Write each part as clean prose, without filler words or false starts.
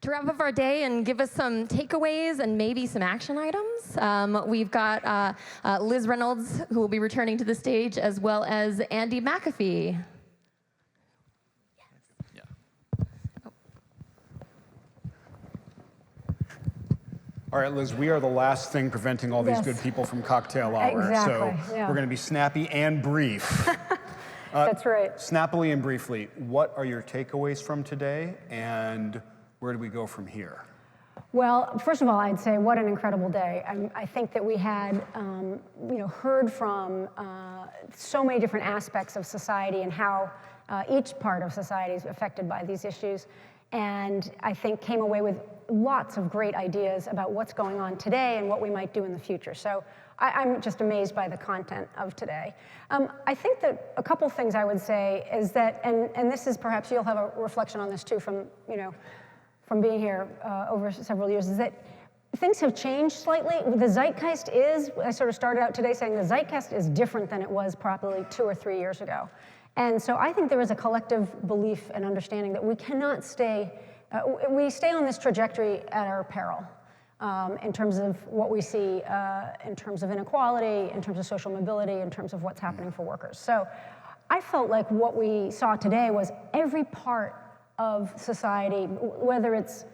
To wrap up our day and give us some takeaways and maybe some action items, we've got Liz Reynolds, who will be returning to the stage, as well as Andy McAfee. Yeah. All right, Liz, we are the last thing preventing all these good people from cocktail hour. Exactly, So yeah. we're going to be snappy and brief. That's right. Snappily and briefly, what are your takeaways from today, and where do we go from here? Well, first of all, I'd say what an incredible day. I think that we had, heard from so many different aspects of society and how each part of society is affected by these issues, and I think came away with lots of great ideas about what's going on today and what we might do in the future. So I'm just amazed by the content of today. I think that a couple things I would say is that, and this is perhaps you'll have a reflection on this too from being here over several years, is that things have changed slightly. The zeitgeist is, I sort of started out today saying the zeitgeist is different than it was probably 2 or 3 years ago. And so I think there is a collective belief and understanding that we cannot stay, we stay on this trajectory at our peril in terms of what we see in terms of inequality, in terms of social mobility, in terms of what's happening for workers. So I felt like what we saw today was every part of society, whether it's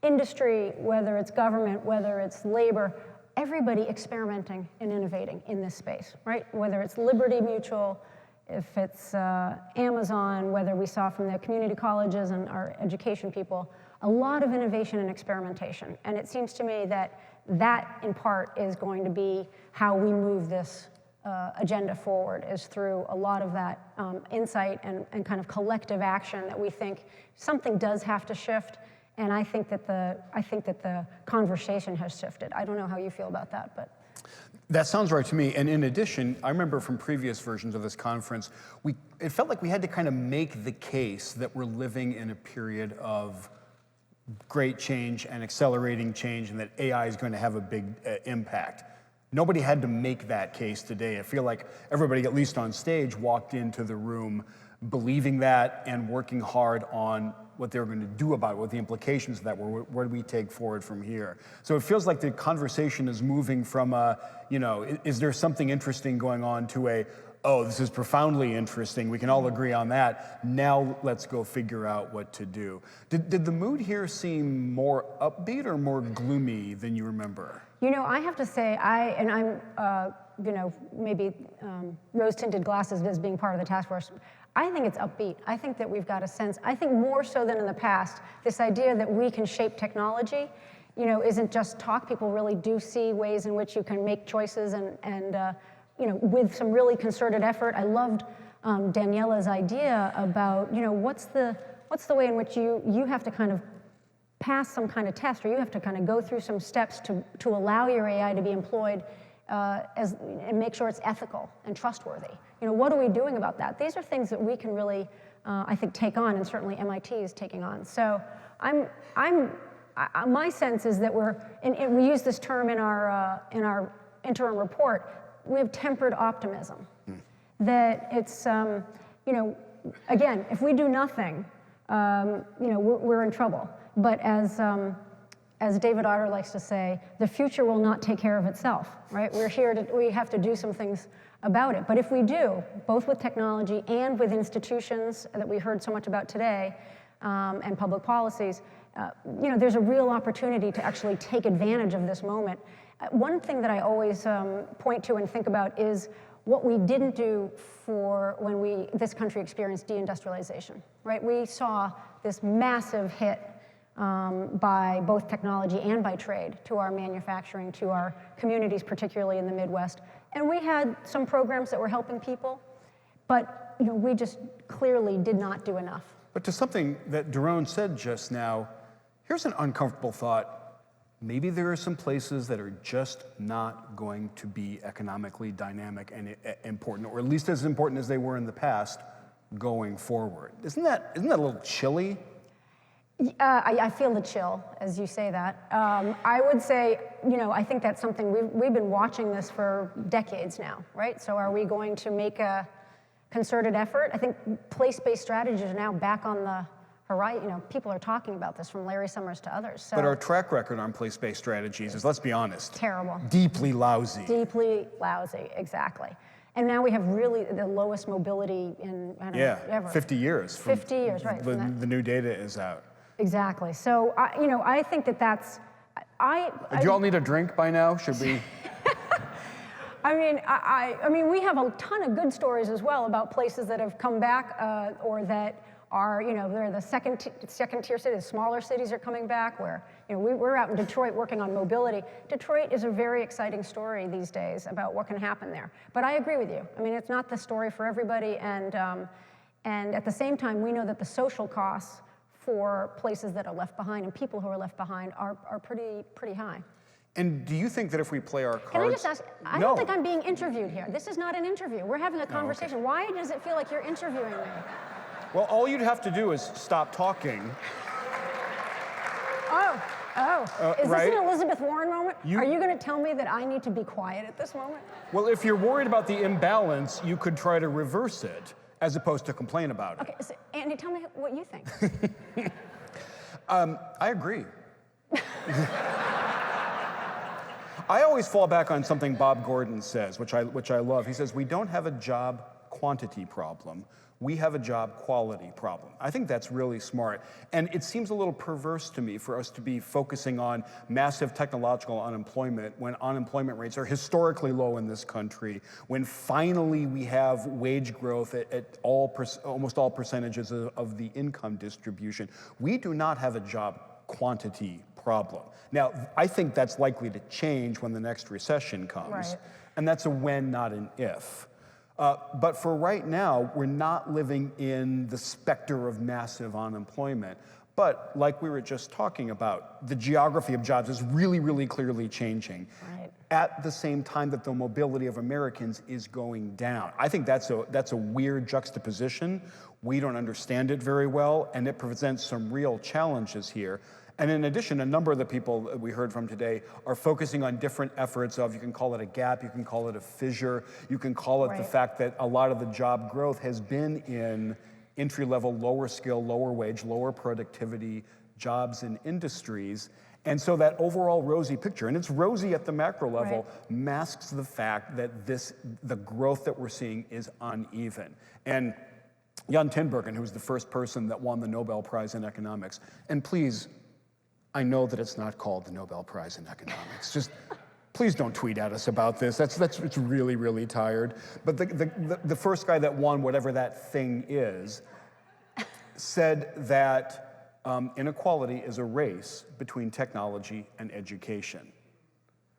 industry, whether it's government, whether it's labor, everybody experimenting and innovating in this space, right? Whether it's Liberty Mutual, if it's Amazon, whether we saw from the community colleges and our education people, a lot of innovation and experimentation. And it seems to me that that, in part, is going to be how we move this agenda forward, is through a lot of that insight and kind of collective action that we think something does have to shift. And I think that the conversation has shifted. I don't know how you feel about that, but. That sounds right to me. And in addition, I remember from previous versions of this conference, it felt like we had to kind of make the case that we're living in a period of great change and accelerating change, and that AI is going to have a big impact. Nobody had to make that case today. I feel like everybody, at least on stage, walked into the room believing that and working hard on what they were going to do about it, what the implications of that were, where do we take forward from here. So it feels like the conversation is moving from is there something interesting going on, to oh, this is profoundly interesting, we can all agree on that, now let's go figure out what to do. Did the mood here seem more upbeat or more gloomy than you remember? I have to say, I'm maybe rose-tinted glasses as being part of the task force, I think it's upbeat. I think that we've got a sense, I think more so than in the past, this idea that we can shape technology, isn't just talk. People really do see ways in which you can make choices and with some really concerted effort. I loved Daniela's idea about, what's the way in which you have to kind of pass some kind of test, or you have to kind of go through some steps to allow your AI to be employed and make sure it's ethical and trustworthy. What are we doing about that? These are things that we can really, I think, take on, and certainly MIT is taking on. So my sense is that we use this term in our interim report. We have tempered optimism. That it's, again, if we do nothing, we're in trouble. But as David Otter likes to say, the future will not take care of itself, right? We have to do some things about it. But if we do, both with technology and with institutions that we heard so much about today, and public policies, there's a real opportunity to actually take advantage of this moment. One thing that I always point to and think about is what we didn't do for when this country experienced deindustrialization, right? We saw this massive hit by both technology and by trade to our manufacturing, to our communities, particularly in the Midwest. And we had some programs that were helping people, but we just clearly did not do enough. But to something that Daron said just now, here's an uncomfortable thought. Maybe there are some places that are just not going to be economically dynamic and important, or at least as important as they were in the past, going forward. Isn't that a little chilly? I feel the chill as you say that. I would say, I think that's something we've been watching this for decades now, right? So are we going to make a concerted effort? I think place-based strategies are now back on people are talking about this, from Larry Summers to others. So But our track record on place-based strategies is, let's be honest, terrible. deeply lousy. Deeply lousy, exactly. And now we have really the lowest mobility in, I don't know, ever. 50 years. 50 years, right. The new data is out. Exactly. So, I think that's, Do you all need a drink by now? Should we? I mean, we have a ton of good stories as well about places that have come back or that are, they're the second tier cities. Smaller cities are coming back where, we're out in Detroit working on mobility. Detroit is a very exciting story these days about what can happen there. But I agree with you. I mean, it's not the story for everybody, and at the same time, we know that the social costs for places that are left behind and people who are left behind are pretty high. And do you think that if we play our cards... Can I just ask, I don't think I'm being interviewed here. This is not an interview. We're having a conversation. Okay. Why does it feel like you're interviewing me? Well, all you'd have to do is stop talking. Is right? this an Elizabeth Warren moment? Are you going to tell me that I need to be quiet at this moment? Well, if you're worried about the imbalance, you could try to reverse it, as opposed to complain about it. Okay, so, Andy, tell me what you think. I agree. I always fall back on something Bob Gordon says, which I love. He says, we don't have a job quantity problem. We have a job quality problem. I think that's really smart. And it seems a little perverse to me for us to be focusing on massive technological unemployment when unemployment rates are historically low in this country, when finally we have wage growth at almost all percentages of the income distribution. We do not have a job quantity problem. Now, I think that's likely to change when the next recession comes. Right. And that's a when, not an if. But for right now, we're not living in the specter of massive unemployment. But like we were just talking about, the geography of jobs is really, really clearly changing. Right. At the same time that the mobility of Americans is going down. I think that's a weird juxtaposition. We don't understand it very well, and it presents some real challenges here. And in addition, a number of the people that we heard from today are focusing on different efforts of, you can call it a gap, you can call it a fissure, you can call it the fact that a lot of the job growth has been in entry-level, lower skill, lower wage, lower productivity jobs and industries. And so that overall rosy picture, and it's rosy at the macro level, masks the fact that the growth that we're seeing is uneven. And Jan Tinbergen, who was the first person that won the Nobel Prize in economics, and please, I know that it's not called the Nobel Prize in economics. Just please don't tweet at us about this. It's really, really tired. But the first guy that won whatever that thing is said that inequality is a race between technology and education.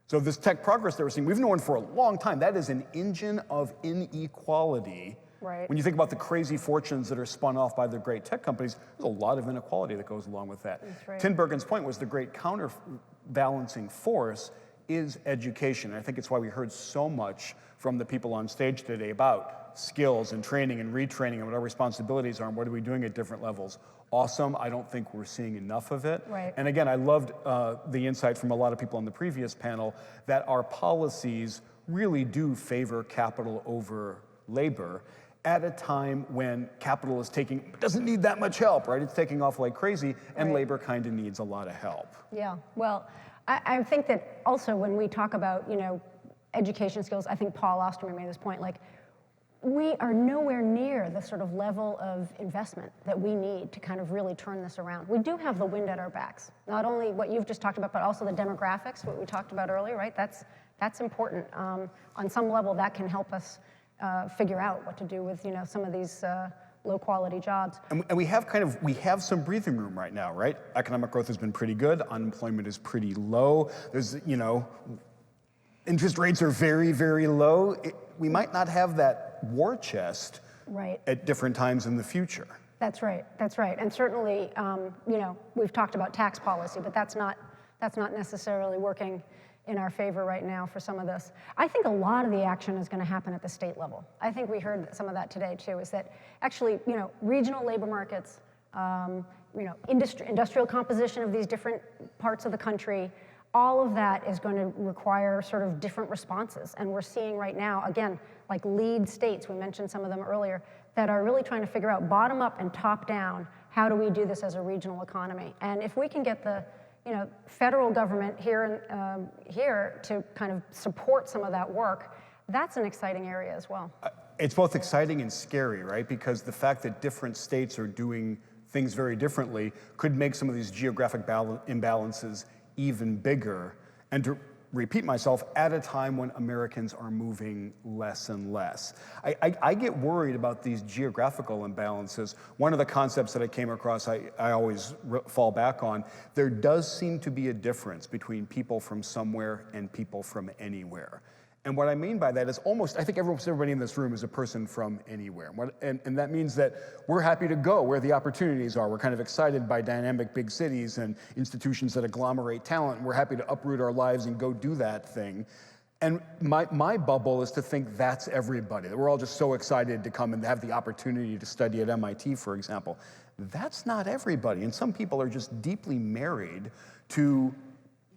So this tech progress that we're seeing, we've known for a long time, that is an engine of inequality. Right. When you think about the crazy fortunes that are spun off by the great tech companies, there's a lot of inequality that goes along with that. That's right. Tinbergen's point was the great counterbalancing force is education. And I think it's why we heard so much from the people on stage today about skills and training and retraining and what our responsibilities are and what are we doing at different levels. Awesome. I don't think we're seeing enough of it. Right. And again, I loved the insight from a lot of people on the previous panel that our policies really do favor capital over labor at a time when capital doesn't need that much help, right? It's taking off like crazy, and labor kind of needs a lot of help. Yeah, well, I think that also when we talk about, education skills, I think Paul Osterman made this point, like, we are nowhere near the sort of level of investment that we need to kind of really turn this around. We do have the wind at our backs, not only what you've just talked about, but also the demographics, what we talked about earlier, right? That's important. On some level, that can help us figure out what to do with some of these low quality jobs. And we have some breathing room right now, right? Economic growth has been pretty good. Unemployment is pretty low. There's interest rates are very, very low. We might not have that war chest at different times in the future. That's right. That's right. And certainly, we've talked about tax policy, but that's not necessarily working in our favor right now for some of this. I think a lot of the action is going to happen at the state level. I think we heard some of that today too, is that actually, regional labor markets, industrial composition of these different parts of the country all of that is going to require sort of different responses. And we're seeing right now, again, like lead states, we mentioned some of them earlier, that are really trying to figure out bottom up and top down, how do we do this as a regional economy? And if we can get the federal government here to kind of support some of that work, that's an exciting area as well. It's both exciting and scary, right? Because the fact that different states are doing things very differently could make some of these geographic imbalances even bigger. And to repeat myself, at a time when Americans are moving less and less. I get worried about these geographical imbalances. One of the concepts that I came across, I always fall back on, there does seem to be a difference between people from somewhere and people from anywhere. And what I mean by that is I think everybody in this room is a person from anywhere. And that means that we're happy to go where the opportunities are. We're kind of excited by dynamic big cities and institutions that agglomerate talent. And we're happy to uproot our lives and go do that thing. And my bubble is to think that's everybody, that we're all just so excited to come and have the opportunity to study at MIT, for example. That's not everybody. And some people are just deeply married to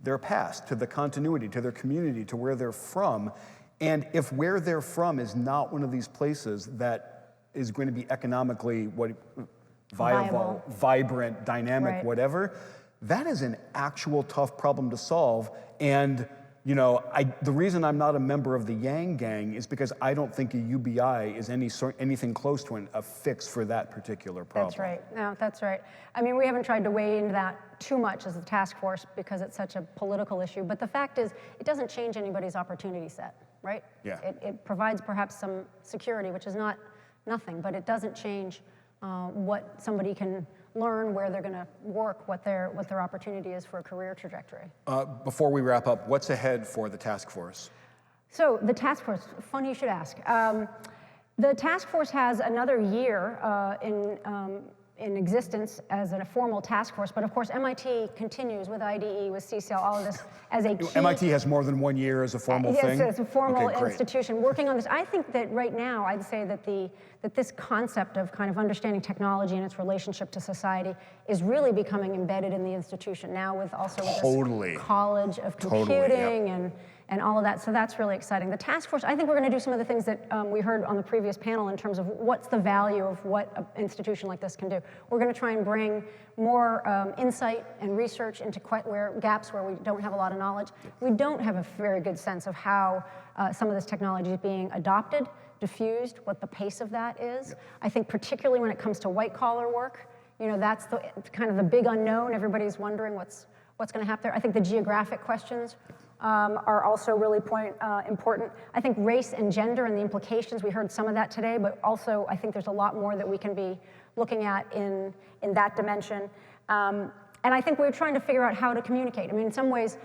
their past, to the continuity, to their community, to where they're from. And if where they're from is not one of these places that is going to be economically viable, vibrant, dynamic, right, whatever, that is an actual tough problem to solve. And the reason I'm not a member of the Yang Gang is because I don't think a UBI is anything close to a fix for that particular problem. That's right. No, that's right. I mean, we haven't tried to weigh into that too much as a task force because it's such a political issue. But the fact is, it doesn't change anybody's opportunity set, right? Yeah. It provides perhaps some security, which is not nothing, but it doesn't change what somebody can learn, where they're going to work, what their opportunity is for a career trajectory. Before we wrap up, what's ahead for the task force? So the task force, funny you should ask. The task force has another year in existence as a formal task force, but of course MIT continues with IDE, with CCL, all of this as a key... MIT has more than 1 year as a formal thing? Yes, it's a formal institution working on this. I think that right now, I'd say that this concept of kind of understanding technology and its relationship to society is really becoming embedded in the institution now with this College of Computing and all of that, so that's really exciting. The task force, I think we're going to do some of the things that we heard on the previous panel in terms of what's the value of what an institution like this can do. We're going to try and bring more insight and research into gaps where we don't have a lot of knowledge. We don't have a very good sense of how some of this technology is being adopted, diffused, what the pace of that is. Yep. I think particularly when it comes to white-collar work, that's kind of the big unknown. Everybody's wondering what's going to happen there. I think the geographic questions are also really important. I think race and gender and the implications, we heard some of that today, but also I think there's a lot more that we can be looking at in that dimension. And I think we're trying to figure out how to communicate. I mean, in some ways,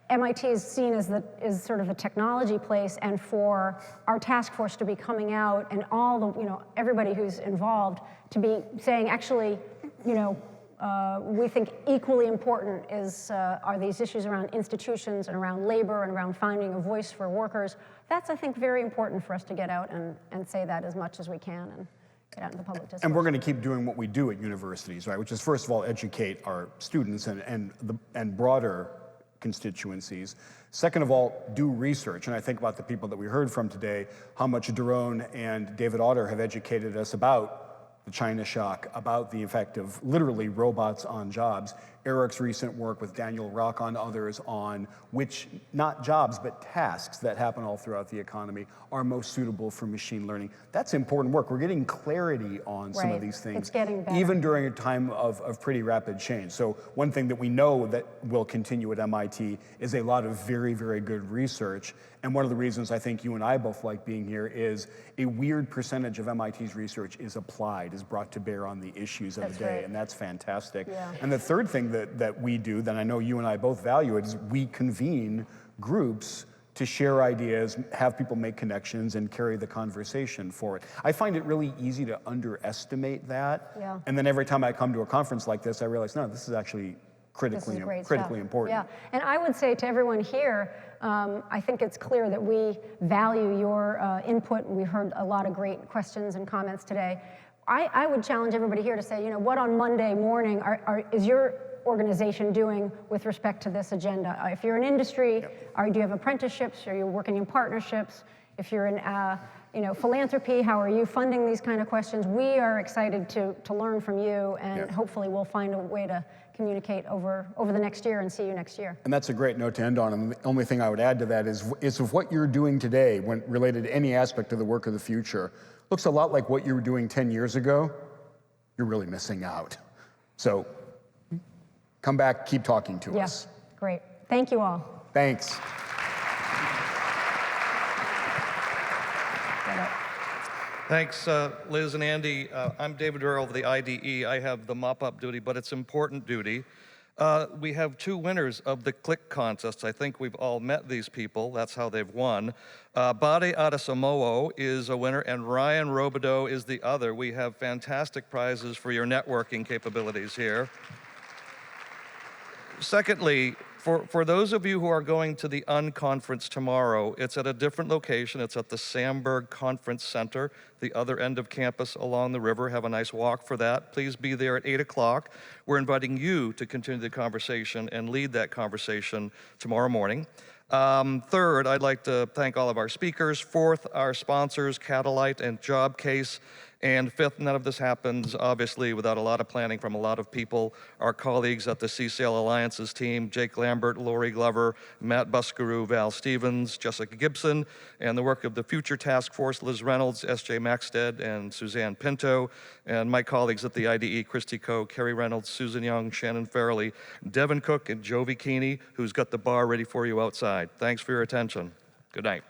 MIT is seen as sort of a technology place, and for our task force to be coming out and all the, everybody who's involved to be saying, actually, we think equally important are these issues around institutions and around labor and around finding a voice for workers. That's, I think, very important for us to get out and say that as much as we can and get out in the public discourse. And we're going to keep doing what we do at universities, right? Which is, first of all, educate our students and broader constituencies. Second of all, do research. And I think about the people that we heard from today, how much Daron and David Otter have educated us about the China shock, about the effect of literally robots on jobs. Eric's recent work with Daniel Rock on others on which, not jobs, but tasks that happen all throughout the economy are most suitable for machine learning. That's important work. We're getting clarity on some of these things. It's getting better. Even during a time of pretty rapid change. So one thing that we know that will continue at MIT is a lot of very, very good research. And one of the reasons I think you and I both like being here is a weird percentage of MIT's research is applied, is brought to bear on the issues of the day, right. And that's fantastic. Yeah. And the third thing that we do, that I know you and I both value, is we convene groups to share ideas, have people make connections, and carry the conversation forward. I find it really easy to underestimate that. Yeah. And then every time I come to a conference like this, I realize, no, this is actually critically important. Yeah, and I would say to everyone here, I think it's clear that we value your input. We heard a lot of great questions and comments today. I would challenge everybody here to say, what on Monday morning is your organization doing with respect to this agenda? If you're in industry, do you have apprenticeships? Are you working in partnerships? If you're in philanthropy, how are you funding these kind of questions? We are excited to learn from you, and hopefully we'll find a way to communicate over the next year and see you next year. And that's a great note to end on. And the only thing I would add to that is if what you're doing today, when related to any aspect of the work of the future, looks a lot like what you were doing 10 years ago, you're really missing out. So come back, keep talking to us. Great. Thank you all. Thanks. Thanks, Liz and Andy. I'm David Earl of the IDE. I have the mop-up duty, but it's important duty. We have two winners of the Click contest. I think we've all met these people. That's how they've won. Bade Adesamoah is a winner, and Ryan Robideau is the other. We have fantastic prizes for your networking capabilities here. Secondly, for those of you who are going to the Unconference tomorrow, it's at a different location. It's at the Sandburg Conference Center, the other end of campus along the river. Have a nice walk for that. Please be there at 8 o'clock. We're inviting you to continue the conversation and lead that conversation tomorrow morning. Third, I'd like to thank all of our speakers. Fourth, our sponsors, Catalyte and Jobcase. And fifth, none of this happens, obviously, without a lot of planning from a lot of people. Our colleagues at the CSAIL Alliances team, Jake Lambert, Lori Glover, Matt Buscaroo, Val Stevens, Jessica Gibson, and the work of the Future Task Force, Liz Reynolds, S.J. Maxted, and Suzanne Pinto, and my colleagues at the IDE, Christy Coe, Kerry Reynolds, Susan Young, Shannon Farrelly, Devin Cook, and Jovi Keeney, who's got the bar ready for you outside. Thanks for your attention. Good night.